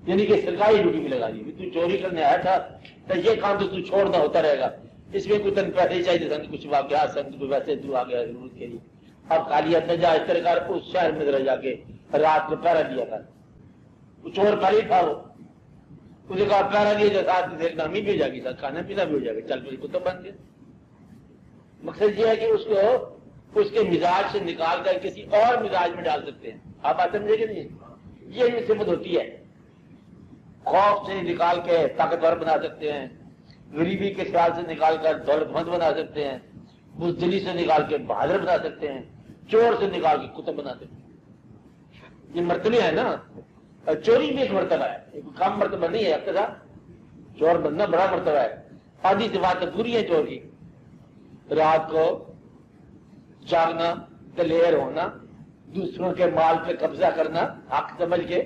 یعنی کہ سرکاری ڈیوٹی پہ لگا دیا، تو چوری کرنے آیا تھا تو یہ کام تو چھوڑنا ہوتا رہے گا، اس میں کوئی تن پیسے چاہیے سن، کچھ واقعات سن، کوئی ویسے تو آ گیا ضرورت کے لیے، اب خالی ہاتھ جا، اس طرح کر اس شہر میں ذرا جا کے رات کو پہرا دیا کر۔ وہ چور پہلے تھا، وہ اسے کہا پہرا دیا جو ساتھ نامی بھی ہو جائے گی، ساتھ کھانا پینا بھی ہو جائے گا، چل پھر کتب بن گیا۔ مقصد یہ ہے کہ اس کو اس کے مزاج سے نکال کر کسی اور مزاج میں ڈال سکتے ہیں۔ آپ بات سمجھے کہ نہیں؟ یہ صفت ہوتی ہے، خوف سے نکال کے طاقتور بنا سکتے ہیں، غریبی کے خیال سے نکال کر دولت مند بنا سکتے ہیں، بزدلی سے نکال کے بہادر بنا سکتے ہیں، چور سے نکال کے کتب بنا سکتے ہیں۔ یہ مرتبے ہیں نا، چوری بھی ایک مرتبہ ہے، ایک کم مرتبہ نہیں ہے۔ اقتدا چور بننا بڑا مرتبہ ہے، آدھی صفات تو پوری ہے چور کی، رات کو جاگنا، دلیر ہونا، دوسروں کے مال پہ قبضہ کرنا، حق سمجھ کے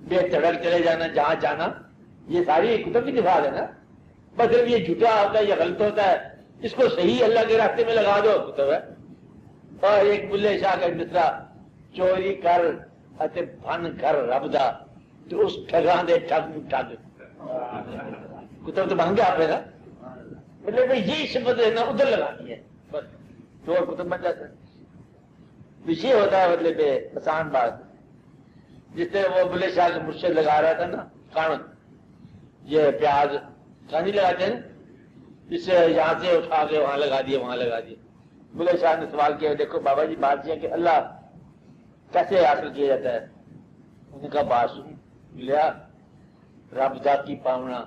بے تڑک چلے جانا جہاں جانا، یہ ساری کتب کی نفاذ ہے نا۔ بس صرف یہ جھوٹا ہوتا ہے یا غلط ہوتا ہے، اس کو صحیح اللہ کے راستے میں لگا دو، کتب ہے۔ اور ایک بلے شاہ کا مصرا، چوری کر اتے بھن کر رب دا تو اس ٹھگاں دے ٹھگ ٹھگ، کتب تو بن گیا آپ نے نا، مطلب یہی صفت ہے نا ادھر لگانی ہے، بس چور کتب بن جاتا ہے۔ وشے ہوتا ہے مطلب آسان بات، جس طرح وہ بلے شاہ کے مرشد لگا رہا تھا نا کان، یہ پیاز کانی لگاتے ہیں نا، جس سے یہاں سے اٹھا کے وہاں لگا دیا وہاں لگا دیا۔ بلے شاہ نے سوال کیا، دیکھو بابا جی بات یہ ہے کہ اللہ کیسے حاصل کیا جاتا ہے؟ انہوں نے کہا بات سن لیا، رب ذات کی پاونا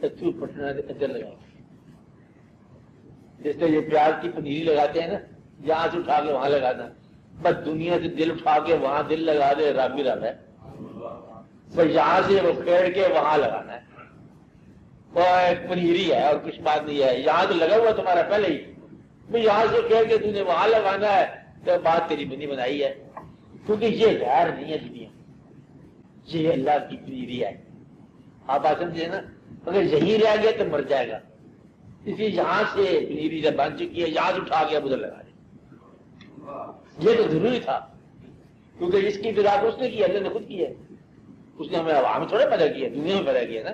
اتو پٹنا ادھر لگاؤ، جس طرح یہ پیاز کی پنیری لگاتے ہیں نا، یہاں سے اٹھا کے وہاں لگانا، بس دنیا سے دل اٹھا کے وہاں دل لگا دے، رب ہی رب ہے، بس یہاں سے وہ پھیڑ کے وہاں لگانا ہے، وہ ایک پنیری ہے اور کچھ بات نہیں ہے، یہاں تو لگا ہوا تمہارا پہلے ہی، یہاں سے پھیڑ کے تم نے وہاں لگانا ہے، تو بات تیری بنی بنائی ہے، کیونکہ یہ غیر نہیں ہے دنیا، یہ اللہ کی پنیری ہے۔ آپ بات سمجھے نا، اگر یہی رہ گیا تو مر جائے گا، اس لیے یہاں سے پنیری جب بن چکی ہے یہاں سے اٹھا کے ادھر لگا دے، یہ تو ضروری تھا، کیونکہ اس کی ابتدا اس نے کی، اللہ نے خود کی ہے، اس نے ہمیں عوام تھوڑا پیدا کیا، دنیا میں پیدا کیا نا،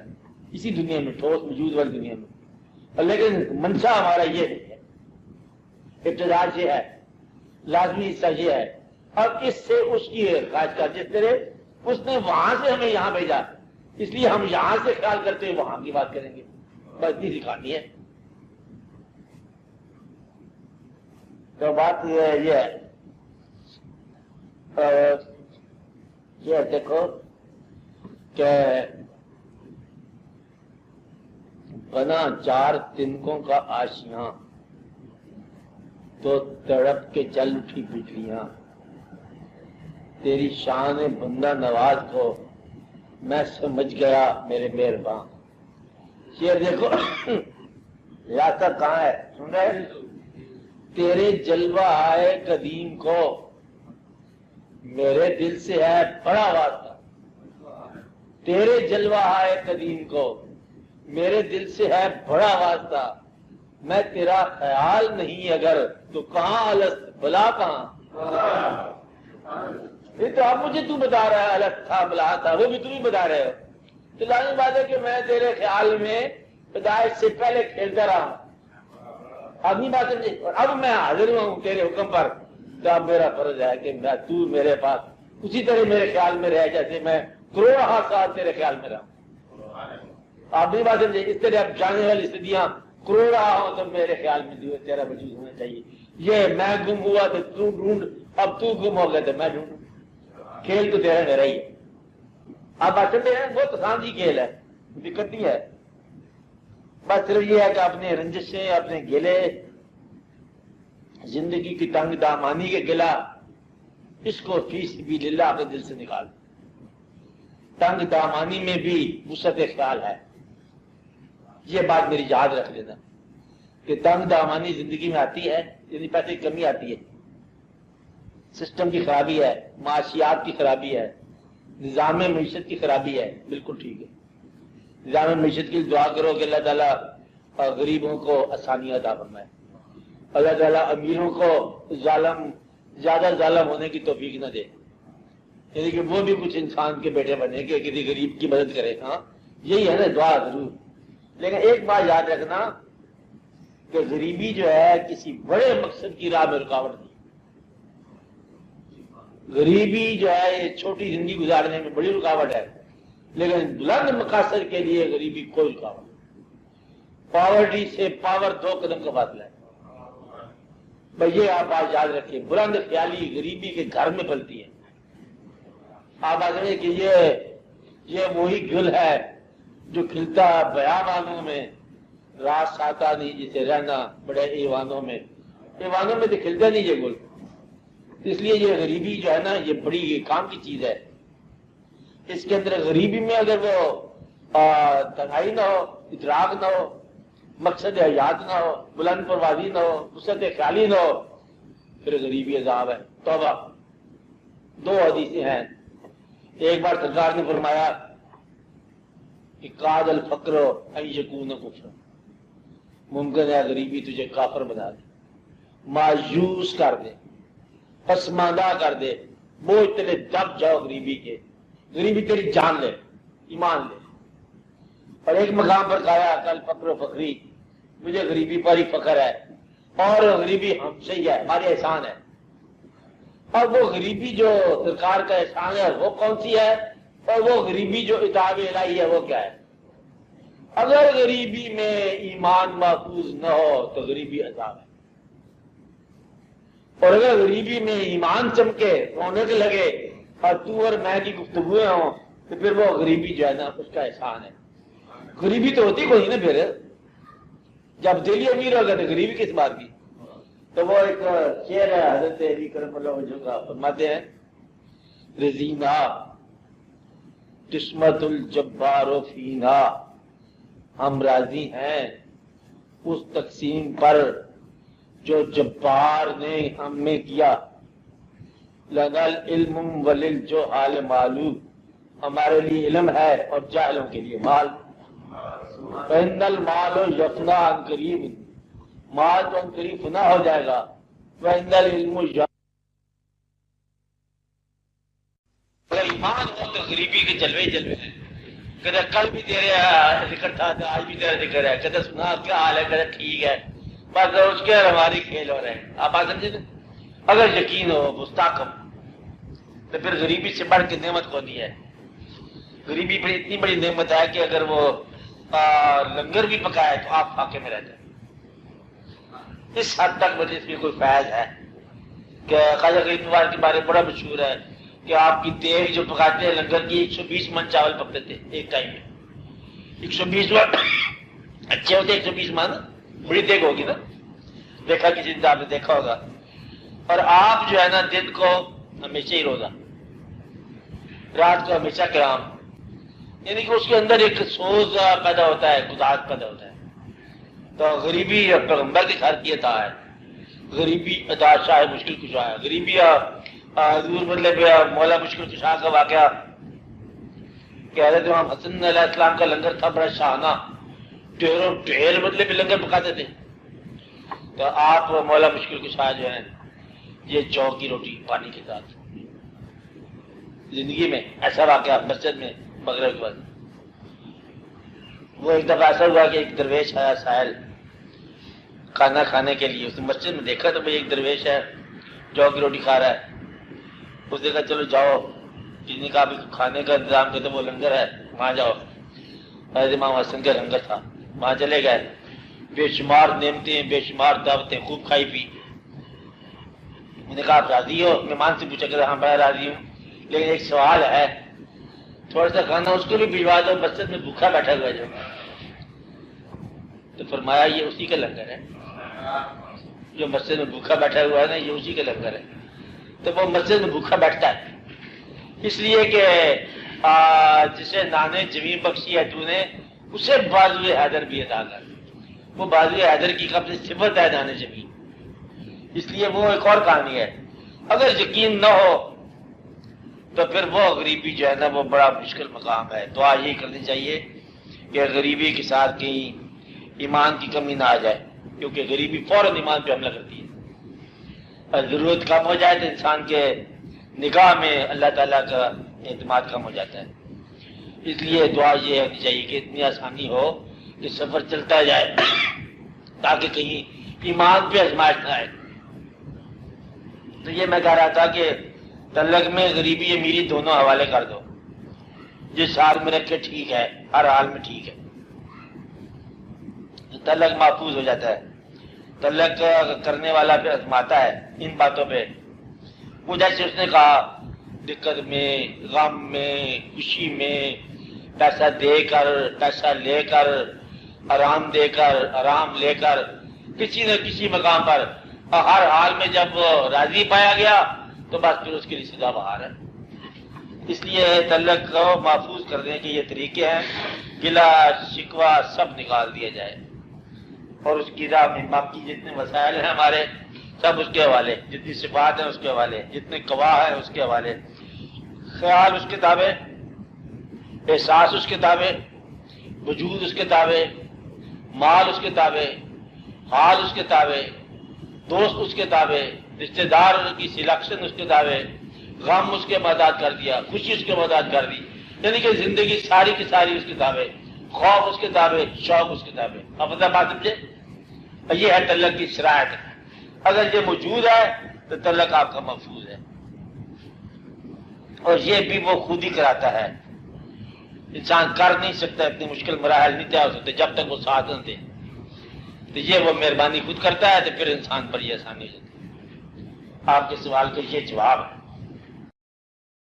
اسی دنیا میں ٹھوس موجود والی دنیا میں، لیکن منشا ہمارا یہ نہیں ہے، ابتدا یہ ہے، لازمی حصہ یہ ہے، اور اس سے اس کی خواہش کا، جس طرح اس نے وہاں سے ہمیں یہاں بھیجا، اس لیے ہم یہاں سے خیال کرتے ہوئے وہاں کی بات کریں گے، بس اتنی سکھانی ہے۔ تو بات یہ ہے، یہ دیکھو کہ بنا چار تنکوں کا آشیاں تو تڑپ کے چل اٹھی بجلیاں، تیری شان بندہ نواز کو میں سمجھ گیا میرے مہرباں۔ یہ دیکھو راستہ کہاں ہے، سن رہے؟ تیرے جلوہ آئے قدیم کو میرے دل سے ہے بڑا واسطہ، تیرے جلوہ آئے قدیم کو میرے دل سے ہے بڑا واسطہ، میں تیرا خیال نہیں اگر تو کہاں الست بلا کہاں، یہ تو اب مجھے تو بتا رہا ہے الست تھا بلا تھا، وہ بھی تم ہی بتا رہے ہو، تو لازمی بات ہے کہ میں تیرے خیال میں پیدائش سے پہلے کھیلتا رہا ہوں، اب نہیں بات سمجھے، اور اب میں حاضر ہوں تیرے حکم پر، تو اب میرا فرض ہے کہ میں تو میرے پاس اسی طرح میرے خیال میں رہے جیسے میں کروڑوں سال تیرے خیال میں رہا ہوں، آپ نہیں بات سمجھے، اس طرح اب جانے والی صدیاں کروڑ رہا ہوں تو میرے خیال میں جو تیرا وجود ہونا چاہیے، یہ میں گم ہوا تو تو ڈھونڈ اب تو گم ہو گئے تو میں ڈھونڈوں، کھیل تو تیرا میرا ہی ہے. آپ چلے ہیں، بہت آسان جی کھیل ہے، دقت نہیں ہے. بس صرف یہ ہے کہ اپنے رنجش سے، اپنے گلے، زندگی کی تنگ دامانی کے گلا، اس کو فی سبیل اللہ اپنے دل سے نکال. تنگ دامانی میں بھی وسعت خیال ہے. یہ بات میری یاد رکھ لینا کہ تنگ دامانی زندگی میں آتی ہے، یعنی پیسے کی کمی آتی ہے، سسٹم کی خرابی ہے، معاشیات کی خرابی ہے، نظام معیشت کی خرابی ہے، بالکل ٹھیک ہے. نظام معیشت کی دعا کرو کہ اللہ تعالیٰ غریبوں کو آسانیاں عطا فرمائے، اللہ تعالیٰ امیروں کو زیادہ ظالم ہونے کی توفیق نہ دے، یعنی کہ وہ بھی کچھ انسان کے بیٹے بنے کہ کسی غریب کی مدد کرے. ہاں یہی ہے نا دعا ضرور. لیکن ایک بات یاد رکھنا کہ غریبی جو ہے کسی بڑے مقصد کی راہ میں رکاوٹ نہیں. غریبی جو ہے یہ چھوٹی زندگی گزارنے میں بڑی رکاوٹ ہے، لیکن بلند مقاصد کے لیے غریبی کوئی رکاوٹ نہیں. پاورٹی سے پاور 2 قدم کا فاصلہ ہے. بھائی یہ آپ بات یاد رکھیے، بلند خیالی غریبی کے گھر میں پلتی ہے. آپ بات کہ یہ وہی گل ہے جو کھلتا بیابانوں میں، راس آتا نہیں جسے رہنا بڑے ایوانوں میں تو کھلتا نہیں یہ گل. اس لیے یہ غریبی جو ہے نا یہ بڑی کام کی چیز ہے. اس کے اندر غریبی میں اگر وہ تنہائی نہ ہو، ادراک نہ ہو، مقصد حیات نہ ہو، بلند پروازی نہ ہو، وسعت خیالی نہ ہو، پھر غریبی عذاب ہے. توبہ. 2 حدیثیں ہیں. ایک بار سرکار نے فرمایا کہ قاد الفقر ان یکون کفر، ممکن ہے غریبی تجھے کافر بنا دے، مایوس کر دے، پسماندہ کر دے، بوجھ تلے دب جاؤ غریبی کے، غریبی تیری جان لے، ایمان لے. اور ایک مقام پر کہا کل فقر و فقری، مجھے غریبی پر ہی فخر ہے، اور غریبی ہم سے ہی ہے، ہمارے احسان ہے. اور وہ غریبی جو سرکار کا احسان ہے وہ کون سی ہے، اور وہ غریبی جو عتاب الہی ہے وہ کیا ہے؟ اگر غریبی میں ایمان محفوظ نہ ہو تو غریبی عذاب ہے، اور اگر غریبی میں ایمان چمکے، رونق لگے، اور تو اور میں کی گفتگویں ہوں تو پھر وہ غریبی جو ہے نا اس کا احسان ہے. غریبی تو ہوتی کوئی نا پھر، جب دلی امیر ہوگا تو غریبی کس بات کی. تو وہ ایک شعر ہے حضرت علی کرم اللہ وجہہ کا، فرماتے ہیں رضینا قسمت الجبار فینا، ہم راضی ہیں اس تقسیم پر جو جبار نے ہم میں کیا. لنا العلم وللجہال معلوم، ہمارے لیے علم ہے اور جاہلوں کے لیے مال. فإن المال یفنا عن قریب، مال تو عن قریب فنا ہو جائے گا. فإن العلم اگر ایمان ہو تو غریبی کے جلوے ہیں. کہتے کل بھی تیرے ذکر تھا، آج بھی تیرا ذکر ہے، کہتے سنا کیا حال ہے، کہتے ٹھیک ہے، بس اس کے ہماری کھیل ہو رہے ہیں. آپ بات سمجھے نا. اگر یقین ہو مستحکم تو پھر غریبی سے بڑھ کے نعمت کو دی ہے. غریبی پر اتنی بڑی نعمت ہے کہ اگر وہ لنگر بھی پکائے تو آپ فاقے میں رہتے ہیں. اس حد تک مجھے اس میں کوئی فیض ہے کہ خواجہ غریب نواز کے بارے میں بڑا مشہور ہے کہ آپ کی دیگ جو پکاتے ہیں لنگر کی 120 من چاول پکتے تھے ایک ٹائم میں. 120 من اچھے ہوتے، 120 من بڑی دیگ ہوگی نا، دیکھا کسی دن آپ نے دیکھا ہوگا. اور آپ جو ہے نا دن کو ہمیشہ ہی روزہ، رات کو ہمیشہ قیام، یعنی کہ اس کے اندر ایک سوز پیدا ہوتا ہے، گزار پیدا ہوتا ہے. تو غریبی پیغمبر کی خارکیت ہے، غریبی ادا شاہ مشکل کشا ہے. غریبی حضور مطلب مولا مشکل کشا کا واقعہ کہ حضرت امام حسن علیہ السلام کا لنگر تھا بڑا شاہانہ، ڈھیروں ڈھیر مطلب لنگر پکاتے تھے. تو آپ مولا مشکل کشا جو ہیں یہ جو کی روٹی پانی کے ساتھ. زندگی میں ایسا واقعہ مسجد میں مغرب کے بعد وہ ایک دفعہ ایسا ہوا کہ ایک درویش آیا سائل کھانا کھانے کے لیے. اس نے مسجد میں دیکھا تو بھائی ایک درویش ہے جو کی روٹی کھا رہا ہے. اس نے کہا چلو جاؤ، جس نے کہا کھانے کا انتظام کرتے وہ لنگر ہے وہاں جاؤ. حضرت امام حسن کا لنگر تھا، وہاں چلے گئے. بے شمار نعمتیں، بے شمار دعوتیں، خوب کھائی پی. میں نے کہا آپ راضی ہو؟ مہمان سے پوچھا کہ ہاں میں راضی ہوں، لیکن ایک سوال ہے، تھوڑا سا کھانا اس کو بھی بھجوا دو، مسجد میں بھوکا بیٹھا ہوا جو۔ تو فرمایا یہ اسی کا لنگر ہے، جو مسجد میں بھوکا بیٹھا ہوا ہے نا، یہ اسی کا لنگر ہے۔ تو وہ مسجد میں بھوکا بیٹھتا ہے اس لیے کہ جسے نانے جمین بخشی ہے تو نے، اسے بازوئے حیدر بھی ادا کر۔ وہ بازوئے حیدر کی قبل صفت ہے نانے جمین، اس لیے وہ ایک اور کہانی ہے۔ اگر یقین نہ ہو تو پھر وہ غریبی جو ہے نا وہ بڑا مشکل مقام ہے۔ دعا یہی کرنی چاہیے کہ غریبی کے ساتھ کہیں ایمان کی کمی نہ آ جائے، کیونکہ غریبی فوراً ایمان پہ حملہ کرتی ہے۔ اور ضرورت کم ہو جائے تو انسان کے نگاہ میں اللہ تعالیٰ کا اعتماد کم ہو جاتا ہے۔ اس لیے دعا یہ ہونی چاہیے کہ اتنی آسانی ہو کہ سفر چلتا جائے تاکہ کہیں ایمان پہ آزمائش نہ آئے۔ تو یہ میں کہہ رہا تھا کہ تلق میں غریبی امیری دونوں حوالے کر دو، جس حال میں رکھے ٹھیک ہے، ہر حال میں ٹھیک ہے، تلق محفوظ ہو جاتا ہے۔ تلق کرنے والا پھر آزماتا ہے ان باتوں پہ۔ وہ جیسے اس نے کہا دقت میں، غم میں، خوشی میں، پیسہ دے کر، پیسہ لے کر، آرام دے کر، آرام لے کر، کسی نہ کسی مقام پر ہر حال میں جب راضی پایا گیا تو بس پھر اس کے لیے سزا بہار ہے۔ اس لیے تلق کو محفوظ کرنے کے یہ طریقے ہیں، گلا شکوہ سب نکال دیا جائے، اور اس کی راہ میں باقی جتنے وسائل ہیں ہمارے سب اس کے حوالے، جتنی صفات ہیں اس کے حوالے، جتنے گواہ ہیں اس کے حوالے، خیال اس کے تابع، احساس اس کے تابع، وجود اس کے تابع، مال اس کے تابع، حال اس کے تابع، دوست اس کے تابع، رشتہ دار کی سلیکشن اس کے تابع، غم اس کے مدد کر دیا، خوشی اس کے مدد کر دی، یعنی کہ زندگی ساری کی ساری اس کے تابع، خوف اس کے تابع، شوق اس کے تابع۔ اب بات سمجھے؟ یہ ہے تلق کی شرائط۔ اگر یہ موجود ہے تو تلق آپ کا محفوظ ہے، اور یہ بھی وہ خود ہی کراتا ہے۔ انسان کر نہیں سکتا، اتنے مشکل مراحل نہیں طے ہو سکتے جب تک وہ ساتھ نہ دے۔ تو یہ وہ مہربانی خود کرتا ہے، تو پھر انسان پر یہ آسانی ہو جاتی ہے۔ آپ کے سوال کا یہ جواب ہے۔